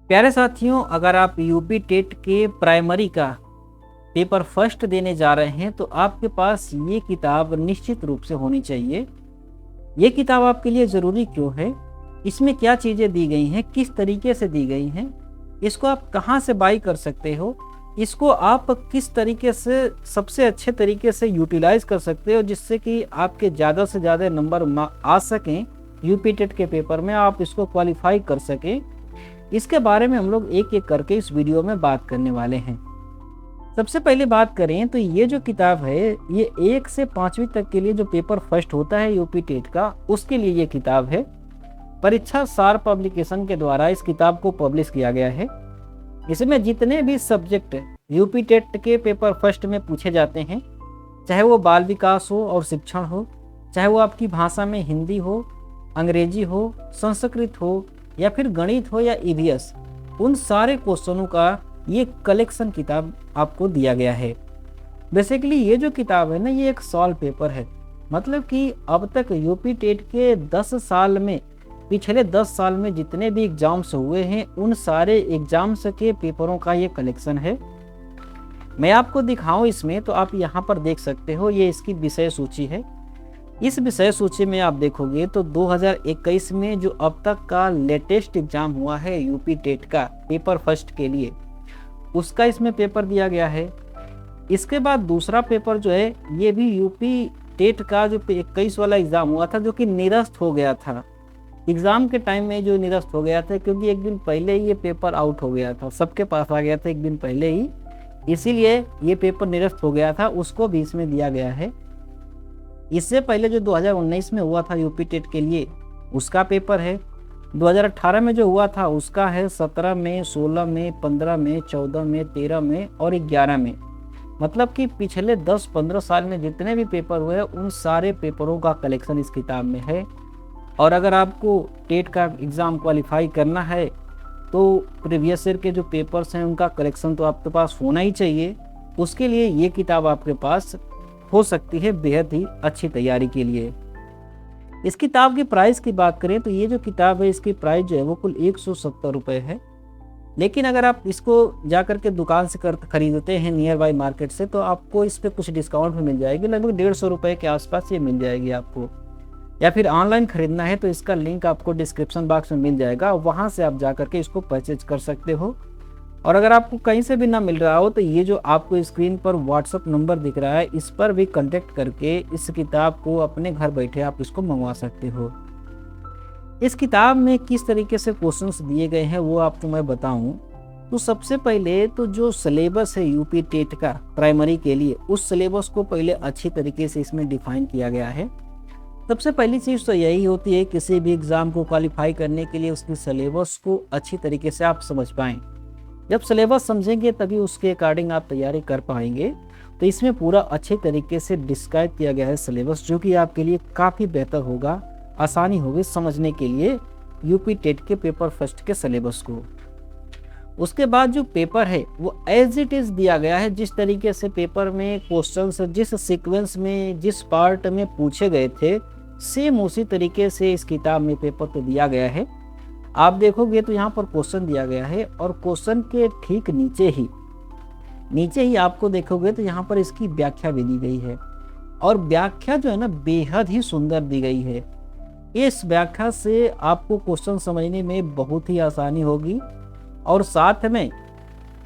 प्यारे साथियों, अगर आप यूपी टेट के प्राइमरी का पेपर फर्स्ट देने जा रहे हैं तो आपके पास ये किताब निश्चित रूप से होनी चाहिए। ये किताब आपके लिए ज़रूरी क्यों है, इसमें क्या चीज़ें दी गई हैं, किस तरीके से दी गई हैं, इसको आप कहाँ से बाई कर सकते हो, इसको आप किस तरीके से सबसे अच्छे तरीके से यूटिलाइज कर सकते हो जिससे कि आपके ज़्यादा से ज़्यादा नंबर आ सकें यूपी टेट के पेपर में, आप इसको क्वालिफाई कर सकें। इसके बारे में हम लोग एक एक करके इस वीडियो में बात करने वाले हैं। सबसे पहले बात करें तो ये जो किताब है ये 1 से 5वीं तक के लिए जो पेपर फर्स्ट होता है यूपी टेट का, उसके लिए ये किताब है। परीक्षा सार पब्लिकेशन के द्वारा इस किताब को पब्लिश किया गया है। इसमें जितने भी सब्जेक्ट यूपी टेट के पेपर फर्स्ट में पूछे जाते हैं, चाहे वो बाल विकास हो और शिक्षण हो, चाहे वो आपकी भाषा में हिंदी हो, अंग्रेजी हो, संस्कृत हो या फिर गणित हो या ईवीएस, उन सारे क्वेश्चनों का ये कलेक्शन किताब आपको दिया गया है। बेसिकली ये जो किताब है ना, ये एक सॉल्व पेपर है। मतलब कि अब तक यूपी टेट के 10 साल में, पिछले 10 साल में जितने भी एग्जाम्स हुए हैं उन सारे एग्जाम्स के पेपरों का ये कलेक्शन है। मैं आपको दिखाऊं इसमें तो आप यहाँ पर देख सकते हो, ये इसकी विषय सूची है। इस विषय सूची में आप देखोगे तो 2021 में जो अब तक का लेटेस्ट एग्जाम हुआ है यूपी टेट का पेपर फर्स्ट के लिए, उसका इसमें पेपर दिया गया है। इसके बाद दूसरा पेपर जो है ये भी यूपी टेट का जो 21 वाला एग्जाम हुआ था, जो कि निरस्त हो गया था एग्जाम के टाइम में, जो निरस्त हो गया था क्योंकि एक दिन पहले ही ये पेपर आउट हो गया था, सबके पास आ गया था एक दिन पहले ही, इसीलिए ये पेपर निरस्त हो गया था, उसको भी इसमें दिया गया है। इससे पहले जो 2019 में हुआ था यूपी टेट के लिए, उसका पेपर है। 2018 में जो हुआ था उसका है 17 में, 16 में, 15 में, 14 में, 13 में और 11 में। मतलब कि पिछले 10-15 साल में जितने भी पेपर हुए उन सारे पेपरों का कलेक्शन इस किताब में है। और अगर आपको टेट का एग्ज़ाम क्वालिफाई करना है तो प्रीवियस ईयर के जो पेपर्स हैं उनका कलेक्शन तो आपके पास होना ही चाहिए। उसके लिए ये किताब आपके पास हो सकती है बेहद ही अच्छी तैयारी के लिए। इस किताब की प्राइस की बात करें तो ये जो किताब है इसकी प्राइस जो है वो कुल 170 रुपये है। लेकिन अगर आप इसको जा कर के दुकान से खरीदते हैं नियर बाई मार्केट से, तो आपको इस पर कुछ डिस्काउंट भी मिल जाएगी, लगभग 150 रुपये के आसपास ये मिल जाएगी आपको। या फिर ऑनलाइन खरीदना है तो इसका लिंक आपको डिस्क्रिप्शन बॉक्स में मिल जाएगा, वहाँ से आप जा कर के इसको परचेज कर सकते हो। और अगर आपको कहीं से भी ना मिल रहा हो तो ये जो आपको स्क्रीन पर व्हाट्सअप नंबर दिख रहा है, इस पर भी कांटेक्ट करके इस किताब को अपने घर बैठे आप इसको मंगवा सकते हो। इस किताब में किस तरीके से क्वेश्चंस दिए गए हैं वो आपको मैं बताऊं तो सबसे पहले तो जो सिलेबस है यूपी टेट का प्राइमरी के लिए, उस सिलेबस को पहले अच्छी तरीके से इसमें डिफाइन किया गया है। सबसे पहली चीज़ तो यही होती है किसी भी एग्ज़ाम को क्वालिफाई करने के लिए उसकी सिलेबस को अच्छी तरीके से आप समझ पाएँ। जब सिलेबस समझेंगे तभी उसके अकॉर्डिंग आप तैयारी कर पाएंगे। तो इसमें पूरा अच्छे तरीके से डिस्क्राइब किया गया है सिलेबस, जो कि आपके लिए काफ़ी बेहतर होगा, आसानी होगी समझने के लिए यूपी टेट के पेपर फर्स्ट के सिलेबस को। उसके बाद जो पेपर है वो एज इट इज़ दिया गया है, जिस तरीके से पेपर में क्वेश्चंस जिस सीक्वेंस में जिस पार्ट में पूछे गए थे सेम उसी तरीके से इस किताब में पेपर तो दिया गया है। आप देखोगे तो यहाँ पर क्वेश्चन दिया गया है और क्वेश्चन के ठीक नीचे ही आपको देखोगे तो यहाँ पर इसकी व्याख्या भी दी गई है। और व्याख्या जो है ना बेहद ही सुंदर दी गई है। इस व्याख्या से आपको क्वेश्चन समझने में बहुत ही आसानी होगी और साथ में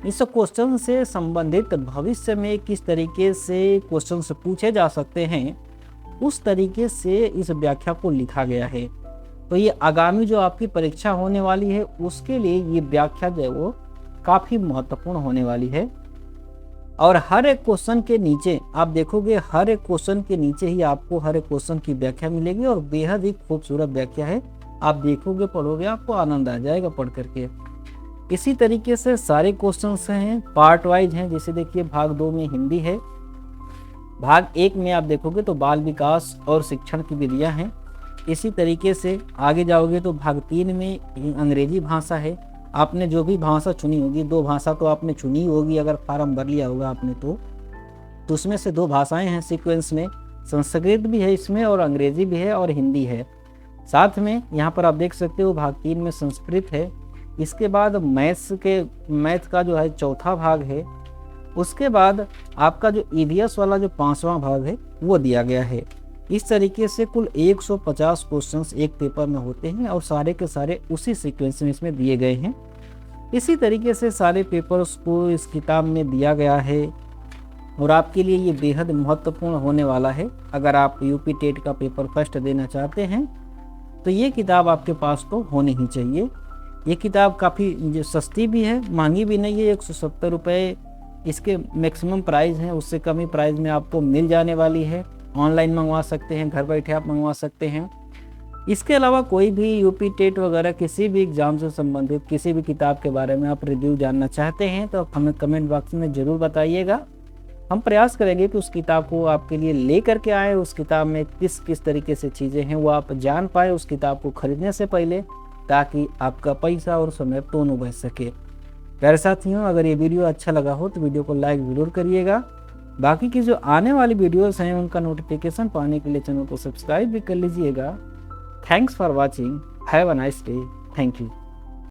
इस क्वेश्चन से संबंधित भविष्य में किस तरीके से क्वेश्चन पूछे जा सकते हैं उस तरीके से इस व्याख्या को लिखा गया है। तो ये आगामी जो आपकी परीक्षा होने वाली है उसके लिए ये व्याख्या जो है वो काफ़ी महत्वपूर्ण होने वाली है। और हर एक क्वेश्चन के नीचे आप देखोगे, हर एक क्वेश्चन के नीचे ही आपको हर एक क्वेश्चन की व्याख्या मिलेगी और बेहद ही खूबसूरत व्याख्या है। आप देखोगे, पढ़ोगे, आपको आनंद आ जाएगा पढ़ करके। इसी तरीके से सारे क्वेश्चंस हैं, पार्ट वाइज हैं। जैसे देखिए भाग 2 में हिंदी है, भाग 1 में आप देखोगे तो बाल विकास और शिक्षण की विधियाँ हैं। इसी तरीके से आगे जाओगे तो भाग 3 में अंग्रेजी भाषा है। आपने जो भी भाषा चुनी होगी, 2 भाषा तो आपने चुनी होगी अगर फार्म भर लिया होगा आपने तो उसमें से 2 भाषाएं हैं सीक्वेंस में, संस्कृत भी है इसमें और अंग्रेजी भी है और हिंदी है। साथ में यहाँ पर आप देख सकते हो भाग 3 में संस्कृत है। इसके बाद मैथ का जो है चौथा भाग है। उसके बाद आपका जो ईवीएस वाला जो 5वां भाग है वो दिया गया है। इस तरीके से कुल 150 क्वेश्चंस एक पेपर में होते हैं और सारे के सारे उसी सीक्वेंस में इसमें दिए गए हैं। इसी तरीके से सारे पेपर्स को इस किताब में दिया गया है और आपके लिए ये बेहद महत्वपूर्ण होने वाला है। अगर आप यूपी टेट का पेपर फर्स्ट देना चाहते हैं तो ये किताब आपके पास तो होनी ही चाहिए। ये किताब काफ़ी सस्ती भी है, महंगी भी नहीं है। 170 रुपये इसके मैक्सिमम प्राइस हैं, उससे कम ही प्राइस में आपको मिल जाने वाली है। ऑनलाइन मंगवा सकते हैं, घर बैठे आप मंगवा सकते हैं। इसके अलावा कोई भी यूपी टेट वगैरह किसी भी एग्ज़ाम से संबंधित किसी भी किताब के बारे में आप रिव्यू जानना चाहते हैं तो आप हमें कमेंट बॉक्स में ज़रूर बताइएगा। हम प्रयास करेंगे कि उस किताब को आपके लिए ले करके आए। उस किताब में किस किस तरीके से चीज़ें हैं वो आप जान पाए उस किताब को खरीदने से पहले, ताकि आपका पैसा और समय दोनों बच सके। प्यारे साथियों, अगर ये वीडियो अच्छा लगा हो तो वीडियो को लाइक ज़रूर करिएगा। बाकी की जो आने वाली वीडियोस हैं उनका नोटिफिकेशन पाने के लिए चैनल को सब्सक्राइब भी कर लीजिएगा। Thanks for watching. Have a nice day. Thank you.